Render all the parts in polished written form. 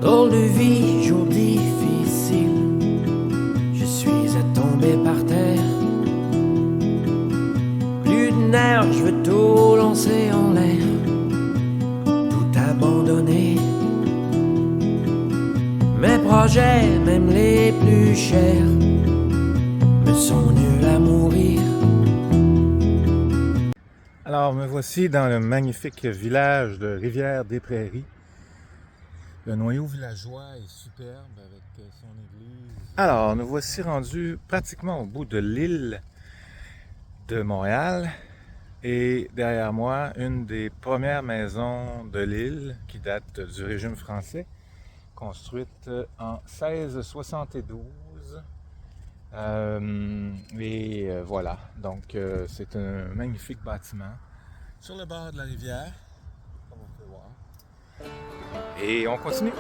Drôle de vie, jour difficile. Je suis à tomber par terre. Plus de nerfs, je veux tout lancer en l'air. Tout abandonner. Mes projets, même les plus chers, me sont nuls à mourir. Alors, me voici dans le magnifique village de Rivière-des-Prairies. Le noyau villageois est superbe avec son église. Alors, nous voici rendus pratiquement au bout de l'île de Montréal. Et derrière moi, une des premières maisons de l'île qui date du régime français, construite en 1672. Voilà, donc c'est un magnifique bâtiment sur le bord de la rivière, comme on peut voir. Et on continue.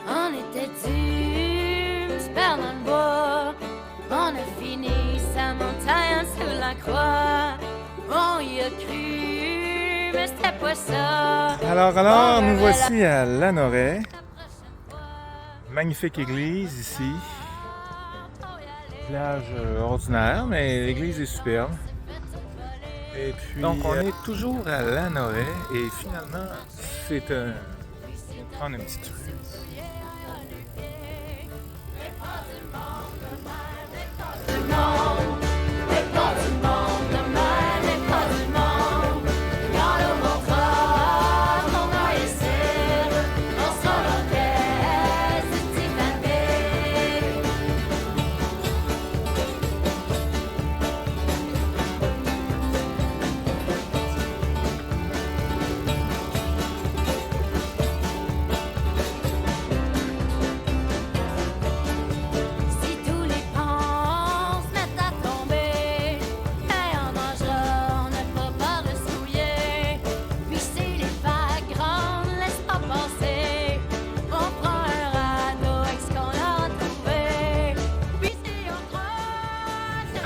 On était dû se perdre dans le bois. On a fini sa montagne sous la croix. On y a cru, mais c'était pas ça. Alors, nous voici à Lanoraie. Magnifique église ici. Village ordinaire, mais l'église est superbe. Et puis, donc on est toujours à Lanoraie et finalement, c'est un... On va prendre une petite rue.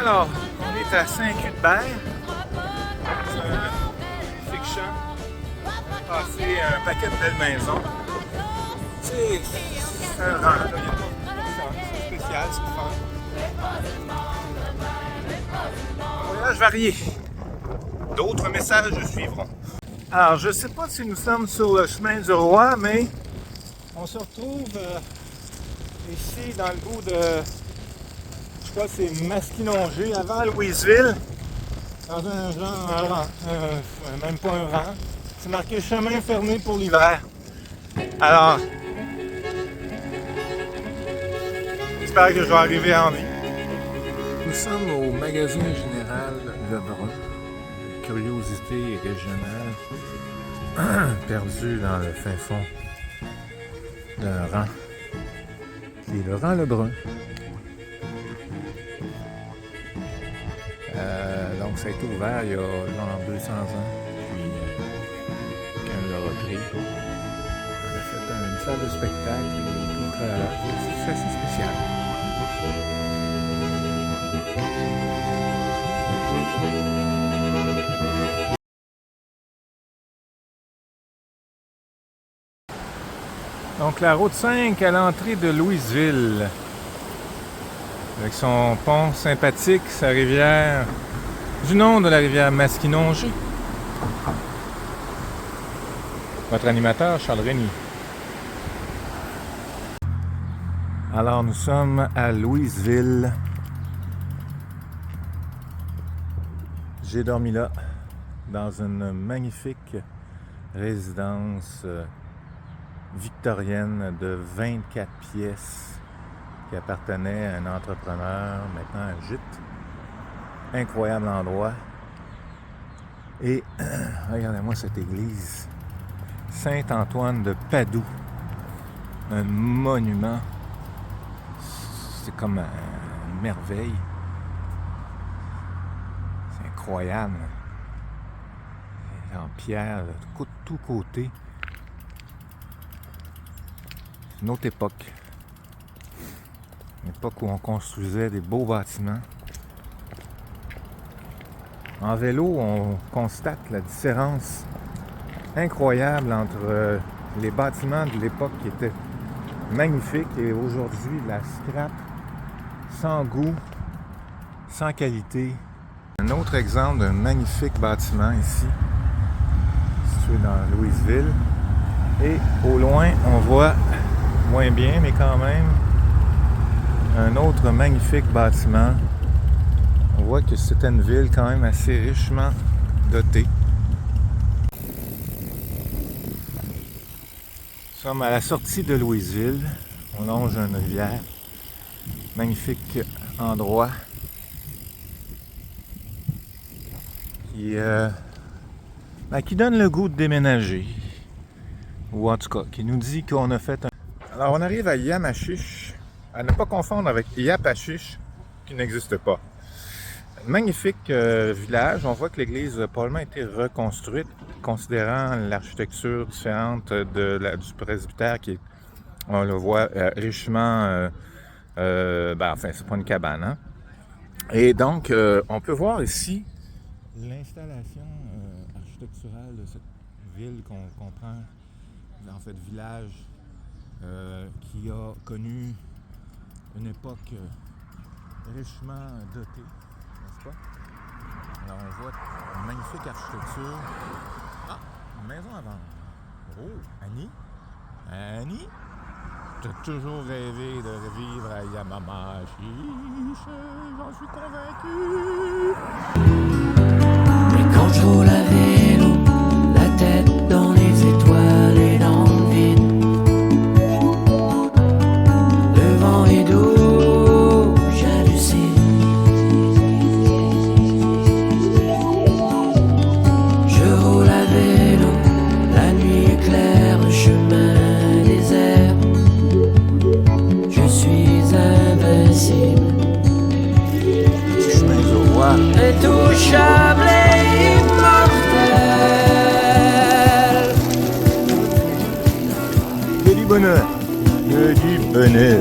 Alors, on est à Saint-Cuthbert. C'est un magnifique champ. Passer un paquet de belles maisons. C'est un rang, là. Il y a pas c'est spécial, c'est fun. Un voyage varié. D'autres messages suivront. Alors, je ne sais pas si nous sommes sur le chemin du roi, mais on se retrouve ici dans le bout de... Je crois que c'est Masquinongé, avant Louisville, dans un genre, même pas un rang. C'est marqué chemin fermé pour l'hiver. Alors, j'espère que je vais arriver en vie. Nous sommes au magasin général Lebrun, curiosité régionale, perdu dans le fin fond d'un rang, qui est le rang Lebrun. Donc ça a été ouvert il y a genre 200 ans, puis quand on l'a repris, on a fait une salle de spectacle, c'est assez spécial. Donc la route 5 à l'entrée de Louisville, avec son pont sympathique, sa rivière, du nom de la rivière Masquinongé. Votre animateur, Charles Rémy. Alors, nous sommes à Louisville. J'ai dormi là, dans une magnifique résidence victorienne de 24 pièces qui appartenait à un entrepreneur, maintenant un gîte. Incroyable endroit. Et regardez-moi cette église. Saint-Antoine de Padoue. Un monument. C'est comme une merveille. C'est incroyable. En pierre, de tous côtés. Une autre époque. L'époque où on construisait des beaux bâtiments. En vélo, on constate la différence incroyable entre les bâtiments de l'époque qui étaient magnifiques et aujourd'hui la scrap sans goût, sans qualité. Un autre exemple d'un magnifique bâtiment ici, situé dans Louisville. Et au loin, on voit, moins bien, mais quand même, un autre magnifique bâtiment. On voit que c'était une ville quand même assez richement dotée. Nous sommes à la sortie de Louisville. On longe une rivière. Magnifique endroit qui donne le goût de déménager. Ou en tout cas, qui nous dit qu'on a fait un... Alors on arrive à Yamachiche, à ne pas confondre avec Yapachiche, qui n'existe pas. Magnifique village. On voit que l'église a probablement été reconstruite, considérant l'architecture différente du presbytère qui est, on le voit, richement... enfin, c'est pas une cabane, hein? Et donc, on peut voir ici l'installation architecturale de cette ville qu'on comprend, en fait, village qui a connu une époque richement dotée, n'est-ce pas? Alors, on voit une magnifique architecture. Ah, une maison à vendre. Oh, Annie? Annie? T'as toujours rêvé de revivre à Yamachiche, j'en suis convaincu. Mais quand je roule à vélo, la tête dans les étoiles et dans le vide, le vent est doux, j'hallucine. Je roule à vélo, la nuit éclaire le chemin désert. Je suis invincible, Chemin au roi. intouchable et immortel. Que du bonheur. Que du bonheur.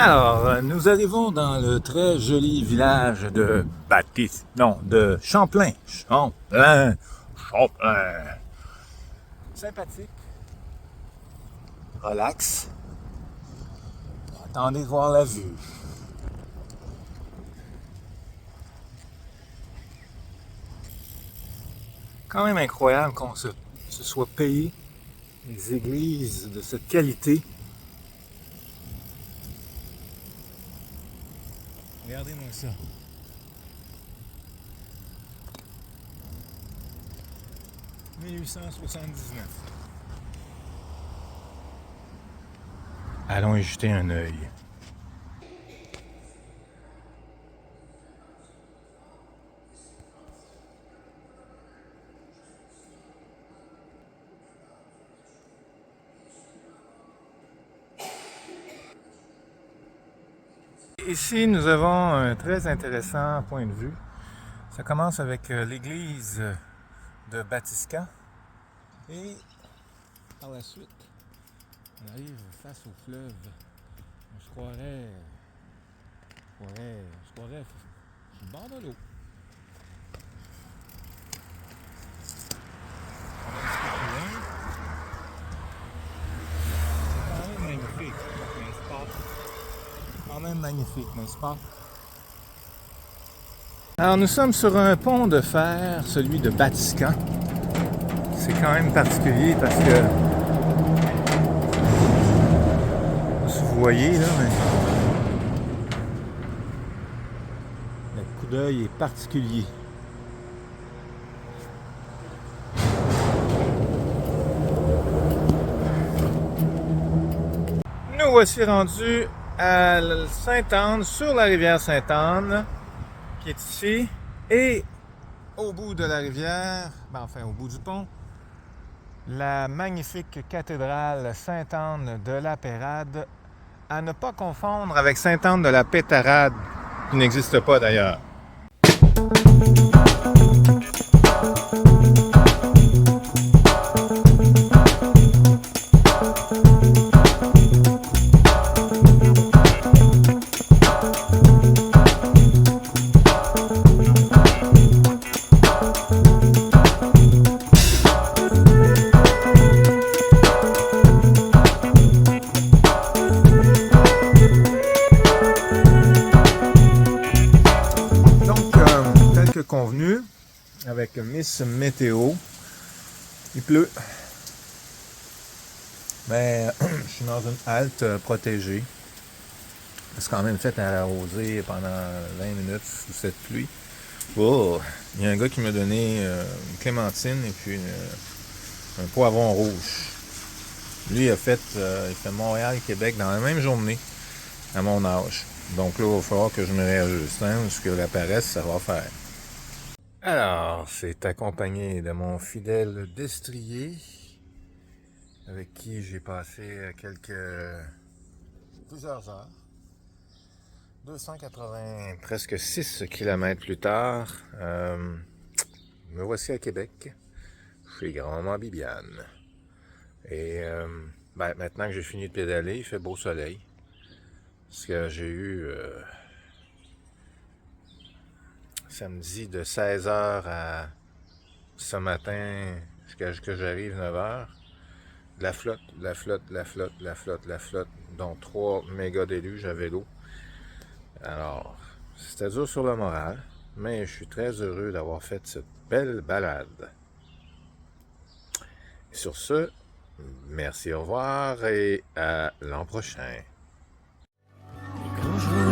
Alors, nous arrivons dans le très joli village de de Champlain. Champlain. Sympathique. Relax. Attendez de voir la vue. Quand même incroyable qu'on se soit payé des églises de cette qualité. Regardez-moi ça. « 1879. » Allons y jeter un œil. Ici, nous avons un très intéressant point de vue. Ça commence avec l'église de Batiscan et par la suite, on arrive face au fleuve. On se croirait sur le bord de l'eau. On a un petit peu plus loin. C'est quand même magnifique, n'est-ce pas? Quand même magnifique, n'est-ce pas? Alors nous sommes sur un pont de fer, celui de Batiscan. c'est quand même particulier parce que si vous voyez là, mais le coup d'œil est particulier. Nous voici rendus à Sainte-Anne, sur la rivière Sainte-Anne, qui est ici, et au bout de la rivière, enfin au bout du pont, la magnifique cathédrale Sainte-Anne de la Pérade, à ne pas confondre avec Sainte-Anne de la Pétarade, qui n'existe pas d'ailleurs. Convenu avec Miss Météo, il pleut, mais je suis dans une halte protégée. C'est quand même fait arroser pendant 20 minutes sous cette pluie. Oh, il y a un gars qui m'a donné une clémentine et puis un poivron rouge. Lui il fait Montréal-Québec dans la même journée à mon âge. Donc là, il va falloir que je me réajuste, parce que la paresse, ça va faire. Alors, c'est accompagné de mon fidèle destrier, avec qui j'ai passé plusieurs heures. 280, presque 6 km plus tard, me voici à Québec, chez Grand-Maman Bibiane. Et maintenant que j'ai fini de pédaler, il fait beau soleil, parce que j'ai eu... samedi de 16h à ce matin jusqu'à ce que j'arrive 9h, la flotte, dont 3 méga déluges à vélo. Alors, c'était dur sur le moral, mais je suis très heureux d'avoir fait cette belle balade. Et sur ce, merci, au revoir et à l'an prochain. Quand je